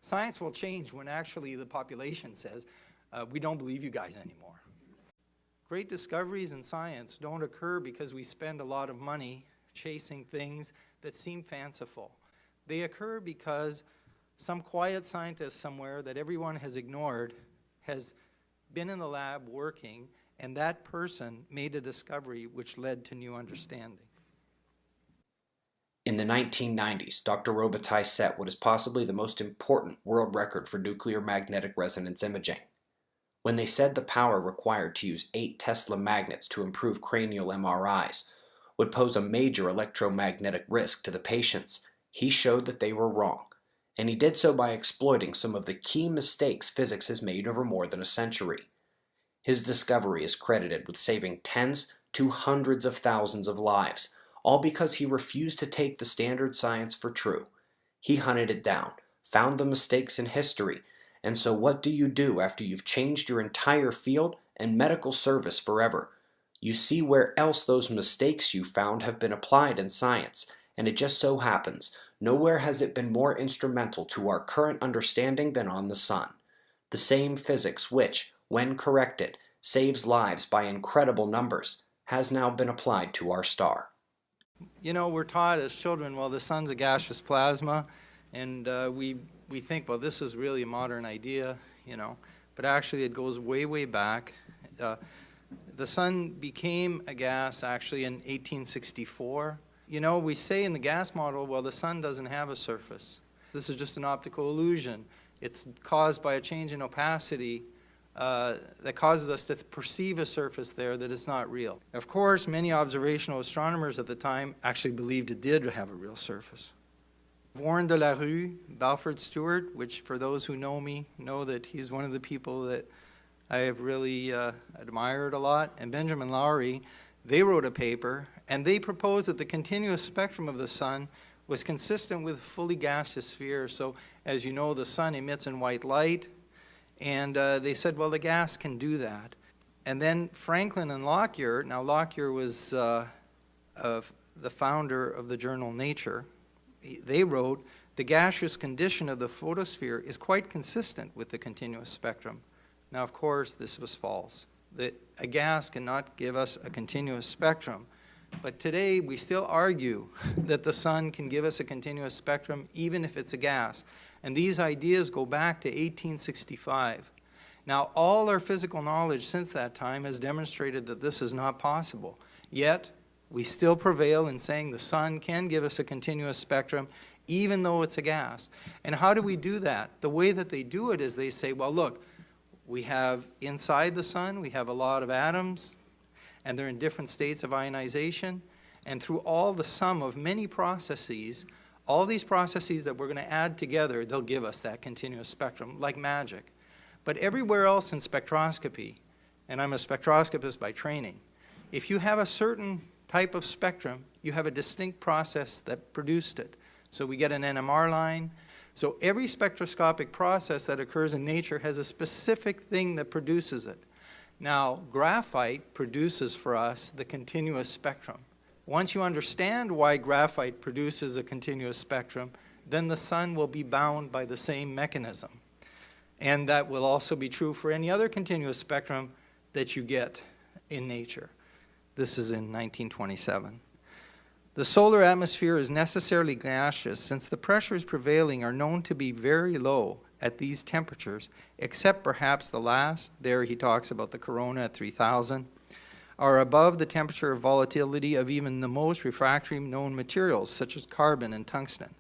Science will change when actually the population says, we don't believe you guys anymore. Great discoveries in science don't occur because we spend a lot of money chasing things that seem fanciful. They occur because some quiet scientist somewhere that everyone has ignored has been in the lab working, and that person made a discovery which led to new understanding. In the 1990s, Dr. Robitaille set what is possibly the most important world record for nuclear magnetic resonance imaging. When they said the power required to use 8 Tesla magnets to improve cranial MRIs would pose a major electromagnetic risk to the patients, he showed that they were wrong, and he did so by exploiting some of the key mistakes physics has made over more than a century. His discovery is credited with saving tens to hundreds of thousands of lives, all because he refused to take the standard science for true. He hunted it down, found the mistakes in history, and so what do you do after you've changed your entire field and medical service forever? You see where else those mistakes you found have been applied in science, and it just so happens, nowhere has it been more instrumental to our current understanding than on the sun. The same physics which, when corrected, saves lives by incredible numbers, has now been applied to our star. You know, we're taught as children, well, the sun's a gaseous plasma, and we think, well, this is really a modern idea, you know, but actually it goes way, way back. The sun became a gas actually in 1864. You know, we say in the gas model, well, the sun doesn't have a surface. This is just an optical illusion. It's caused by a change in opacity that causes us to perceive a surface there that is not real. Of course, many observational astronomers at the time actually believed it did have a real surface. Warren de la Rue, Balfour Stewart, which for those who know me know that he's one of the people that I have really admired a lot, and Benjamin Lowry, they wrote a paper, and they proposed that the continuous spectrum of the sun was consistent with a fully gaseous sphere. So, as you know, the sun emits in white light, and they said, well, the gas can do that. And then Franklin and Lockyer, now Lockyer was the founder of the journal Nature, they wrote, the gaseous condition of the photosphere is quite consistent with the continuous spectrum. Now, of course, this was false. That a gas cannot give us a continuous spectrum. But today, we still argue that the sun can give us a continuous spectrum even if it's a gas. And these ideas go back to 1865. Now, all our physical knowledge since that time has demonstrated that this is not possible. Yet, we still prevail in saying the sun can give us a continuous spectrum even though it's a gas. And how do we do that? The way that they do it is they say, well, look, we have inside the sun, we have a lot of atoms, and they're in different states of ionization. And through all the sum of many processes, all these processes that we're going to add together, they'll give us that continuous spectrum, like magic. But everywhere else in spectroscopy, and I'm a spectroscopist by training, if you have a certain type of spectrum, you have a distinct process that produced it. So we get an NMR line. So every spectroscopic process that occurs in nature has a specific thing that produces it. Now, graphite produces for us the continuous spectrum. Once you understand why graphite produces a continuous spectrum, then the sun will be bound by the same mechanism. And that will also be true for any other continuous spectrum that you get in nature. This is in 1927. The solar atmosphere is necessarily gaseous since the pressures prevailing are known to be very low at these temperatures, except perhaps the last, there he talks about the corona at 3000, are above the temperature of volatility of even the most refractory known materials, such as carbon and tungsten.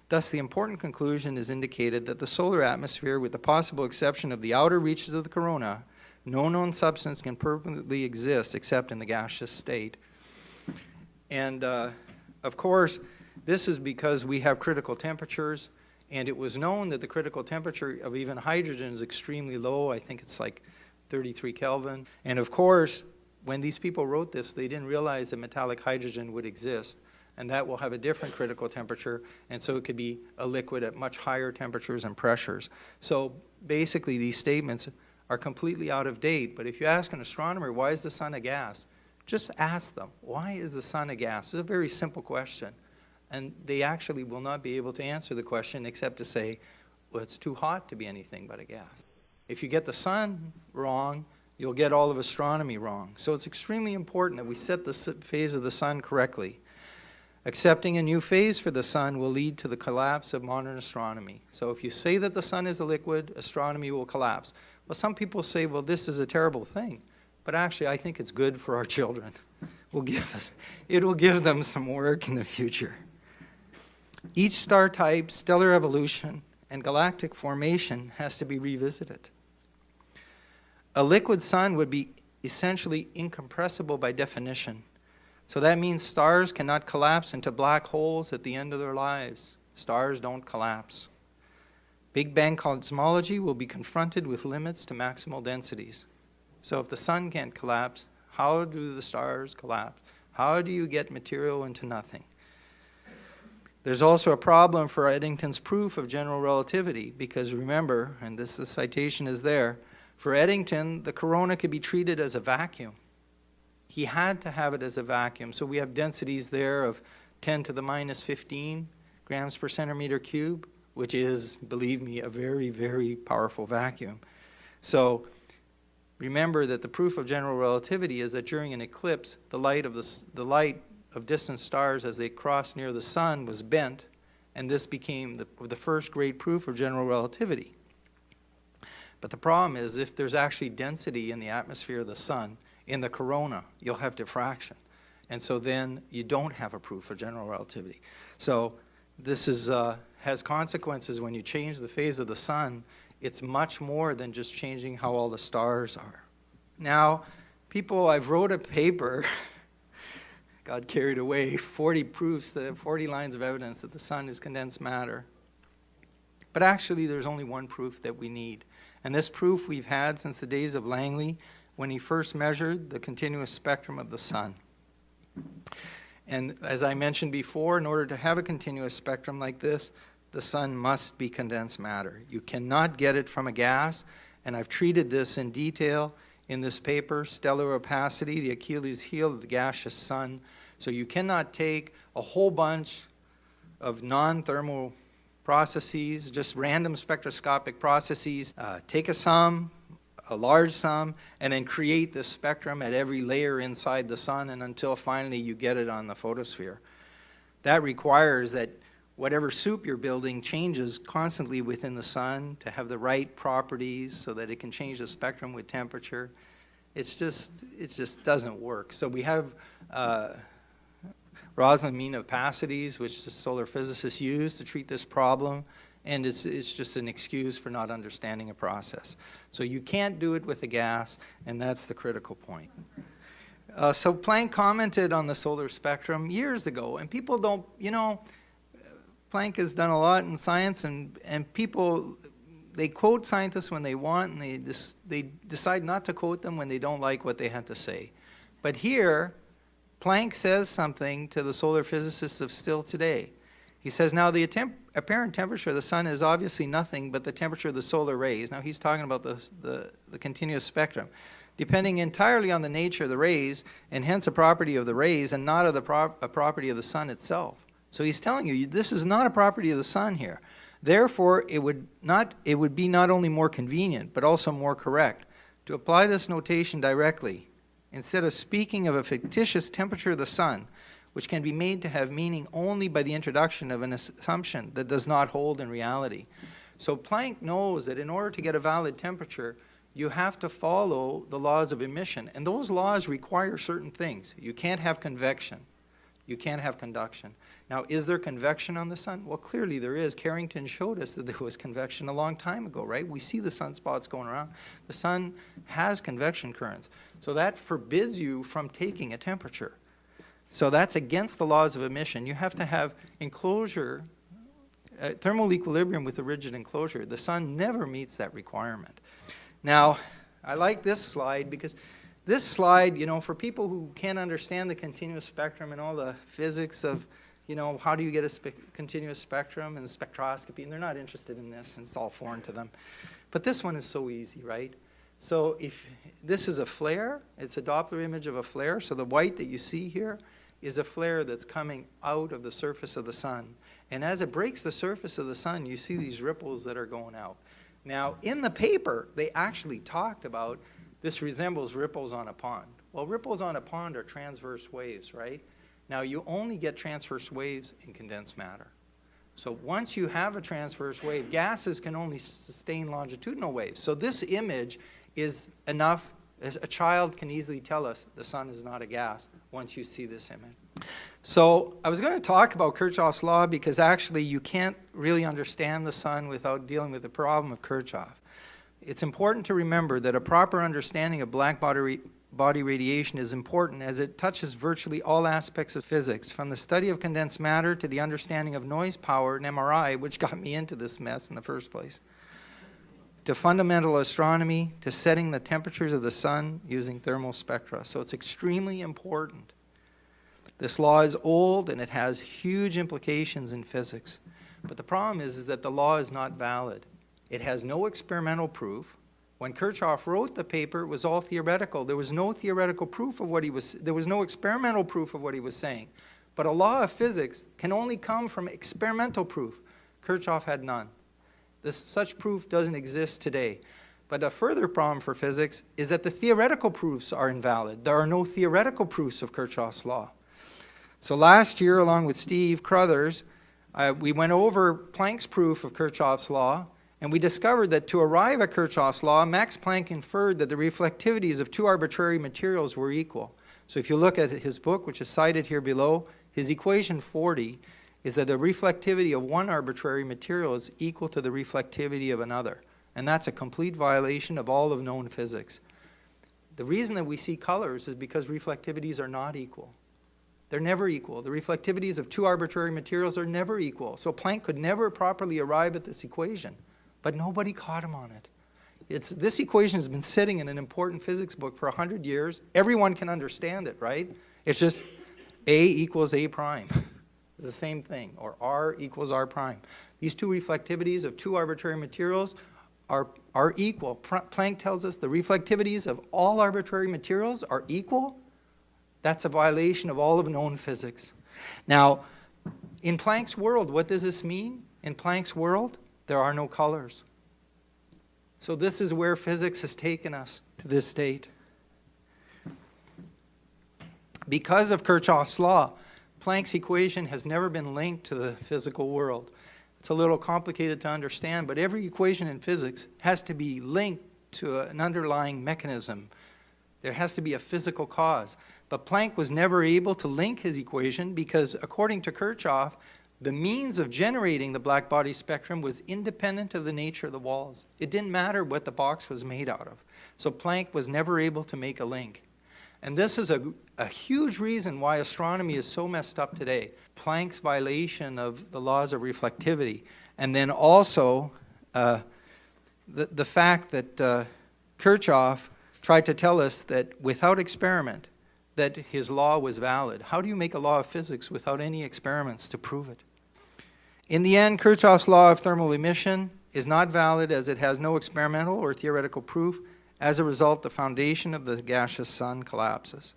Thus, the important conclusion is indicated that the solar atmosphere, with the possible exception of the outer reaches of the corona, no known substance can permanently exist except in the gaseous state. And of course, this is because we have critical temperatures, and it was known that the critical temperature of even hydrogen is extremely low. I think it's like 33 Kelvin. And of course, when these people wrote this, they didn't realize that metallic hydrogen would exist, and that will have a different critical temperature, and so it could be a liquid at much higher temperatures and pressures. So basically, these statements are completely out of date. But if you ask an astronomer, why is the sun a gas? Just ask them, why is the sun a gas? It's a very simple question. And they actually will not be able to answer the question except to say, well, it's too hot to be anything but a gas. If you get the sun wrong, you'll get all of astronomy wrong. So it's extremely important that we set the phase of the sun correctly. Accepting a new phase for the sun will lead to the collapse of modern astronomy. So if you say that the sun is a liquid, astronomy will collapse. Well, some people say, well, this is a terrible thing. But actually, I think it's good for our children. It will give them some work in the future. Each star type, stellar evolution, and galactic formation has to be revisited. A liquid sun would be essentially incompressible by definition. So that means stars cannot collapse into black holes at the end of their lives. Stars don't collapse. Big Bang cosmology will be confronted with limits to maximal densities. So if the sun can't collapse, how do the stars collapse? How do you get material into nothing? There's also a problem for Eddington's proof of general relativity, because remember, and the citation is there, for Eddington, the corona could be treated as a vacuum. He had to have it as a vacuum. So we have densities there of 10 to the minus 15 grams per centimeter cube, which is, believe me, a very, very powerful vacuum. So remember that the proof of general relativity is that during an eclipse, the light of distant stars as they crossed near the sun was bent, and this became the first great proof of general relativity. But the problem is, if there's actually density in the atmosphere of the sun, in the corona, you'll have diffraction. And so then you don't have a proof of general relativity. So this has consequences when you change the phase of the sun. It's much more than just changing how all the stars are. Now, I've wrote a paper, got carried away, 40 lines of evidence that the sun is condensed matter. But actually, there's only one proof that we need. And this proof we've had since the days of Langley, when he first measured the continuous spectrum of the sun. And as I mentioned before, in order to have a continuous spectrum like this, the sun must be condensed matter. You cannot get it from a gas, and I've treated this in detail in this paper, Stellar Opacity, the Achilles heel of the gaseous sun. So you cannot take a whole bunch of non-thermal processes, just random spectroscopic processes, take a large sum, and then create this spectrum at every layer inside the sun, and until finally you get it on the photosphere. That requires that whatever soup you're building changes constantly within the sun to have the right properties so that it can change the spectrum with temperature. It just doesn't work. So we have Rosalind mean opacities, which the solar physicists use to treat this problem. And it's just an excuse for not understanding a process. So you can't do it with a gas, and that's the critical point. So Planck commented on the solar spectrum years ago, and people don't, Planck has done a lot in science, and people, they quote scientists when they want, and they decide not to quote them when they don't like what they had to say. But here, Planck says something to the solar physicists of still today. He says, now the apparent temperature of the sun is obviously nothing but the temperature of the solar rays. Now he's talking about the continuous spectrum. Depending entirely on the nature of the rays, and hence a property of the rays, and not of a property of the sun itself. So he's telling you, this is not a property of the sun here. Therefore, it would be not only more convenient, but also more correct to apply this notation directly, instead of speaking of a fictitious temperature of the sun, which can be made to have meaning only by the introduction of an assumption that does not hold in reality. So Planck knows that in order to get a valid temperature, you have to follow the laws of emission. And those laws require certain things. You can't have convection. You can't have conduction. Now, is there convection on the sun? Well, clearly there is. Carrington showed us that there was convection a long time ago, right? We see the sunspots going around. The sun has convection currents. So that forbids you from taking a temperature. So that's against the laws of emission. You have to have enclosure, thermal equilibrium with a rigid enclosure. The sun never meets that requirement. Now, I like this slide because this slide, for people who can't understand the continuous spectrum and all the physics of, how do you get a continuous spectrum and spectroscopy, and they're not interested in this, and it's all foreign to them. But this one is so easy, right? So if this is a flare, it's a Doppler image of a flare. So the white that you see here is a flare that's coming out of the surface of the sun. And as it breaks the surface of the sun, you see these ripples that are going out. Now, in the paper, they actually talked about this resembles ripples on a pond. Well, ripples on a pond are transverse waves, right? Now, you only get transverse waves in condensed matter. So once you have a transverse wave, gases can only sustain longitudinal waves. So this image is enough. As a child can easily tell us the sun is not a gas once you see this image. So I was going to talk about Kirchhoff's law because actually you can't really understand the sun without dealing with the problem of Kirchhoff. It's important to remember that a proper understanding of black body radiation is important as it touches virtually all aspects of physics, from the study of condensed matter to the understanding of noise power and MRI, which got me into this mess in the first place, to fundamental astronomy, to setting the temperatures of the sun using thermal spectra. So it's extremely important. This law is old and it has huge implications in physics. But the problem is that the law is not valid. It has no experimental proof. When Kirchhoff wrote the paper, it was all theoretical. There was no theoretical proof of what he was, there was no experimental proof of what he was saying. But a law of physics can only come from experimental proof. Kirchhoff had none. Such proof doesn't exist today. But a further problem for physics is that the theoretical proofs are invalid. There are no theoretical proofs of Kirchhoff's law. So last year, along with Steve Crothers, we went over Planck's proof of Kirchhoff's law, and we discovered that to arrive at Kirchhoff's law, Max Planck inferred that the reflectivities of two arbitrary materials were equal. So if you look at his book, which is cited here below, his equation 40 is that the reflectivity of one arbitrary material is equal to the reflectivity of another. And that's a complete violation of all of known physics. The reason that we see colors is because reflectivities are not equal. They're never equal. The reflectivities of two arbitrary materials are never equal. So Planck could never properly arrive at this equation. But nobody caught him on it. This equation has been sitting in an important physics book for 100 years. Everyone can understand it, right? It's just A equals A prime. It's the same thing. Or R equals R prime. These two reflectivities of two arbitrary materials are equal. Planck tells us the reflectivities of all arbitrary materials are equal. That's a violation of all of known physics. Now, in Planck's world, what does this mean? In Planck's world, there are no colors. So this is where physics has taken us to this state. Because of Kirchhoff's law, Planck's equation has never been linked to the physical world. It's a little complicated to understand, but every equation in physics has to be linked to an underlying mechanism. There has to be a physical cause. But Planck was never able to link his equation because, according to Kirchhoff, the means of generating the black body spectrum was independent of the nature of the walls. It didn't matter what the box was made out of. So Planck was never able to make a link. And this is a huge reason why astronomy is so messed up today. Planck's violation of the laws of reflectivity. And then also the fact that Kirchhoff tried to tell us that without experiment, that his law was valid. How do you make a law of physics without any experiments to prove it? In the end, Kirchhoff's law of thermal emission is not valid as it has no experimental or theoretical proof. As a result, the foundation of the gaseous sun collapses.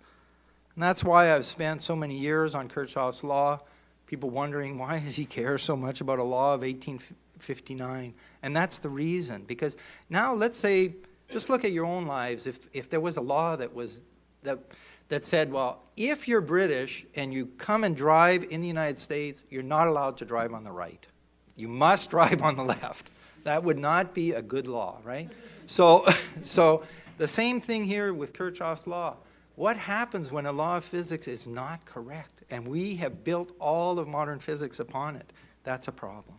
And that's why I've spent so many years on Kirchhoff's law, people wondering why does he care so much about a law of 1859? And that's the reason, because now let's say, just look at your own lives. If there was a law that said, well, if you're British and you come and drive in the United States, you're not allowed to drive on the right. You must drive on the left. That would not be a good law, right? So the same thing here with Kirchhoff's law. What happens when a law of physics is not correct? And we have built all of modern physics upon it. That's a problem.